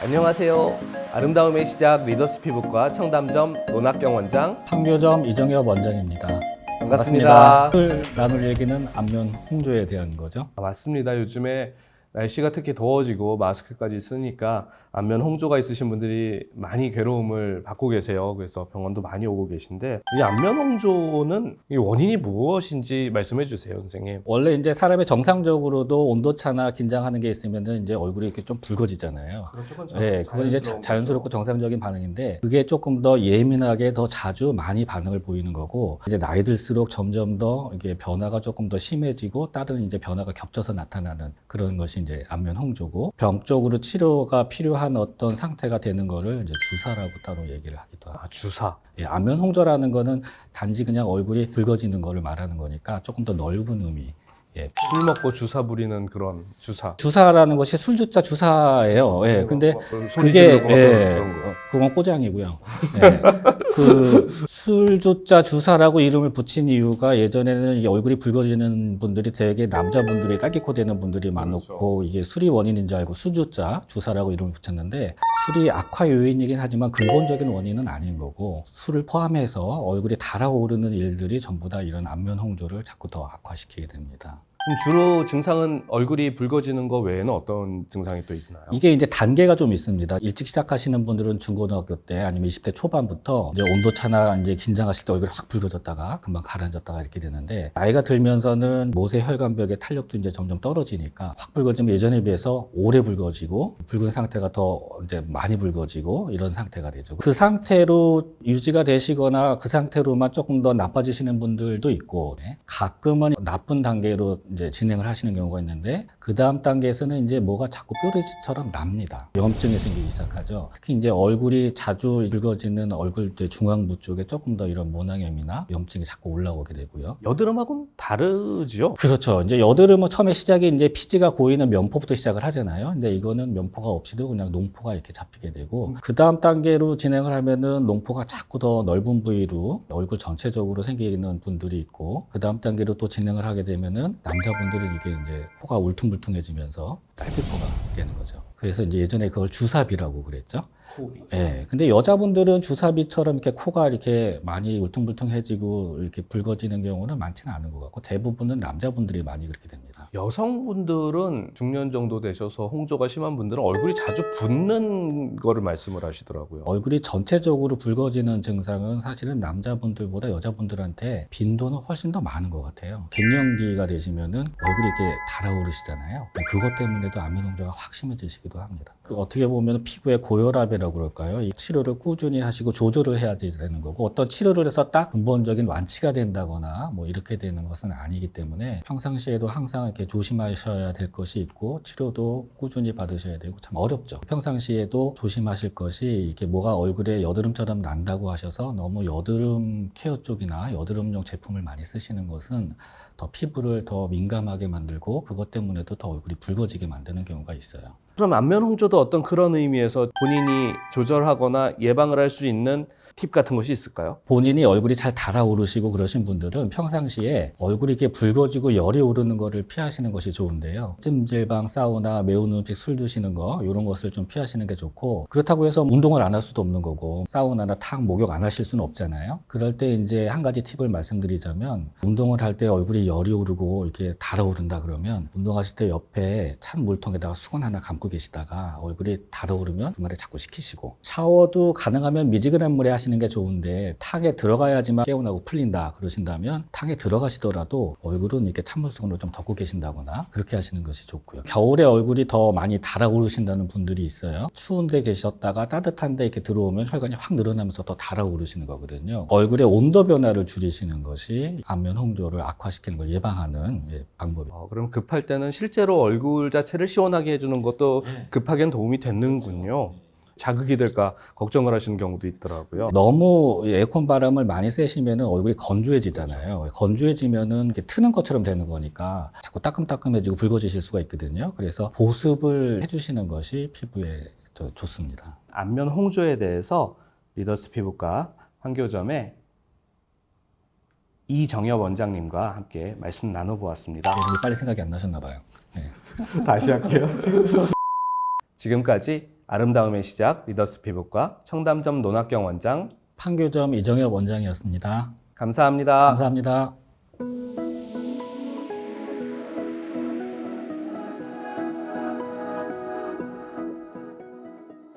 안녕하세요. 아름다움의 시작 리더스 피부과 청담점 노낙경 원장 판교점 이정엽 원장입니다. 반갑습니다. 오늘 나눌 얘기는 안면 홍조에 대한 거죠. 맞습니다. 요즘에 날씨가 특히 더워지고 마스크까지 쓰니까 안면 홍조가 있으신 분들이 많이 괴로움을 받고 계세요. 그래서 병원도 많이 오고 계신데 이 안면 홍조는 이 원인이 무엇인지 말씀해 주세요, 선생님. 원래 이제 사람이 정상적으로도 온도차나 긴장하는 게 있으면은 이제 얼굴이 이렇게 좀 붉어지잖아요. 그렇죠. 네, 그건 이제 자연스럽고 정상적인 반응인데 그게 조금 더 예민하게 더 자주 많이 반응을 보이는 거고 이제 나이 들수록 점점 더 이게 변화가 조금 더 심해지고 다른 이제 변화가 겹쳐서 나타나는 그런 것이 이제 안면 홍조고 병적으로 치료가 필요한 어떤 상태가 되는 거를 이제 주사라고 따로 얘기를 하기도 하고. 주사. 예, 안면 홍조라는 거는 단지 그냥 얼굴이 붉어지는 거를 말하는 거니까 조금 더 넓은 의미. 예. 술 먹고 주사 부리는 그런 주사. 주사라는 것이 술주자 주사예요. 예. 근데 소리 그게 지르고 예, 그런 거. 그건 꼬장이고요. 예. 그 술주자 주사라고 이름을 붙인 이유가 예전에는 이 얼굴이 붉어지는 분들이 되게 남자분들이 딸기코 되는 분들이 많았고 이게 술이 원인인 줄 알고 수주자 주사라고 이름을 붙였는데 술이 악화 요인이긴 하지만 근본적인 원인은 아닌 거고 술을 포함해서 얼굴이 달아오르는 일들이 전부 다 이런 안면 홍조를 자꾸 더 악화시키게 됩니다. 그럼 주로 증상은 얼굴이 붉어지는 거 외에는 어떤 증상이 또 있나요? 이게 이제 단계가 좀 있습니다. 일찍 시작하시는 분들은 중고등학교 때 아니면 20대 초반부터 이제 온도차나 이제 긴장하실 때 얼굴이 확 붉어졌다가 금방 가라앉았다가 이렇게 되는데 나이가 들면서는 모세 혈관벽의 탄력도 이제 점점 떨어지니까 확 붉어지면 예전에 비해서 오래 붉어지고 붉은 상태가 더 이제 많이 붉어지고 이런 상태가 되죠. 그 상태로 유지가 되시거나 그 상태로만 조금 더 나빠지시는 분들도 있고 가끔은 나쁜 단계로 이제 진행을 하시는 경우가 있는데 그 다음 단계에서는 이제 뭐가 자꾸 뾰루지처럼 납니다. 염증이 생기기 시작하죠. 특히 이제 얼굴이 자주 붉어지는 얼굴 중앙부 쪽에 조금 더 이런 모낭염이나 염증이 자꾸 올라오게 되고요. 여드름하고는 다르지요? 그렇죠. 이제 여드름은 처음에 시작이 이제 피지가 고이는 면포부터 시작을 하잖아요. 근데 이거는 면포가 없이도 그냥 농포가 이렇게 잡히게 되고 그 다음 단계로 진행을 하면은 농포가 자꾸 더 넓은 부위로 얼굴 전체적으로 생기는 분들이 있고 그 다음 단계로 또 진행을 하게 되면은 남자분들은 이게 이제 코가 울퉁불퉁해지면서 딸기코가 되는 거죠. 그래서 이제 예전에 그걸 주사비라고 그랬죠. 예. 근데 여자분들은 주사비처럼 이렇게 코가 이렇게 많이 울퉁불퉁해지고 이렇게 붉어지는 경우는 많지는 않은 것 같고 대부분은 남자분들이 많이 그렇게 됩니다. 여성분들은 중년 정도 되셔서 홍조가 심한 분들은 얼굴이 자주 붓는 거를 말씀을 하시더라고요. 얼굴이 전체적으로 붉어지는 증상은 사실은 남자분들보다 여자분들한테 빈도는 훨씬 더 많은 것 같아요. 갱년기가 되시면은 얼굴이 이렇게 달아오르시잖아요. 그것 때문에도 안면 홍조가 확 심해지시기도 합니다. 어떻게 보면 피부의 고혈압이라고 그럴까요? 이 치료를 꾸준히 하시고 조절을 해야 되는 거고 어떤 치료를 해서 딱 근본적인 완치가 된다거나 뭐 이렇게 되는 것은 아니기 때문에 평상시에도 항상 이렇게 조심하셔야 될 것이 있고 치료도 꾸준히 받으셔야 되고 참 어렵죠. 평상시에도 조심하실 것이 이렇게 뭐가 얼굴에 여드름처럼 난다고 하셔서 너무 여드름 케어 쪽이나 여드름용 제품을 많이 쓰시는 것은 더 피부를 더 민감하게 만들고 그것 때문에도 더 얼굴이 붉어지게 만드는 경우가 있어요. 그럼 안면 홍조도 어떤 그런 의미에서 본인이 조절하거나 예방을 할 수 있는 팁 같은 것이 있을까요? 본인이 얼굴이 잘 달아오르시고 그러신 분들은 평상시에 얼굴이 이렇게 붉어지고 열이 오르는 거를 피하시는 것이 좋은데요. 찜질방, 사우나, 매운 음식, 술 드시는 거 이런 것을 좀 피하시는 게 좋고 그렇다고 해서 운동을 안 할 수도 없는 거고 사우나나 탕, 목욕 안 하실 수는 없잖아요. 그럴 때 이제 한 가지 팁을 말씀드리자면 운동을 할 때 얼굴이 열이 오르고 이렇게 달아오른다 그러면 운동하실 때 옆에 찬 물통에다가 수건 하나 감고 계시다가 얼굴이 달아오르면 중간에 자꾸 식히시고 샤워도 가능하면 미지근한 물에 하시는 게 좋은데 탕에 들어가야지만 개운하고 풀린다 그러신다면 탕에 들어가시더라도 얼굴은 이렇게 찬물수건으로 좀 덮고 계신다거나 그렇게 하시는 것이 좋고요. 겨울에 얼굴이 더 많이 달아오르신다는 분들이 있어요. 추운 데 계셨다가 따뜻한 데 이렇게 들어오면 혈관이 확 늘어나면서 더 달아오르시는 거거든요. 얼굴의 온도 변화를 줄이시는 것이 안면 홍조를 악화시키는 걸 예방하는 방법이에요. 그럼 급할 때는 실제로 얼굴 자체를 시원하게 해주는 것도 급하게는 도움이 되는군요. 자극이 될까 걱정을 하시는 경우도 있더라고요. 너무 에어컨 바람을 많이 쐬시면 얼굴이 건조해지잖아요. 건조해지면은 이렇게 트는 것처럼 되는 거니까 자꾸 따끔따끔해지고 붉어지실 수가 있거든요. 그래서 보습을 해주시는 것이 피부에 좋습니다. 안면 홍조에 대해서 리더스 피부과 판교점의 이정엽 원장님과 함께 말씀 나눠보았습니다. 이름이 빨리 생각이 안 나셨나 봐요. 네. 다시 할게요. 지금까지 아름다움의 시작 리더스 피부과 청담점 논학경 원장 판교점 이정엽 원장이었습니다. 감사합니다. 감사합니다.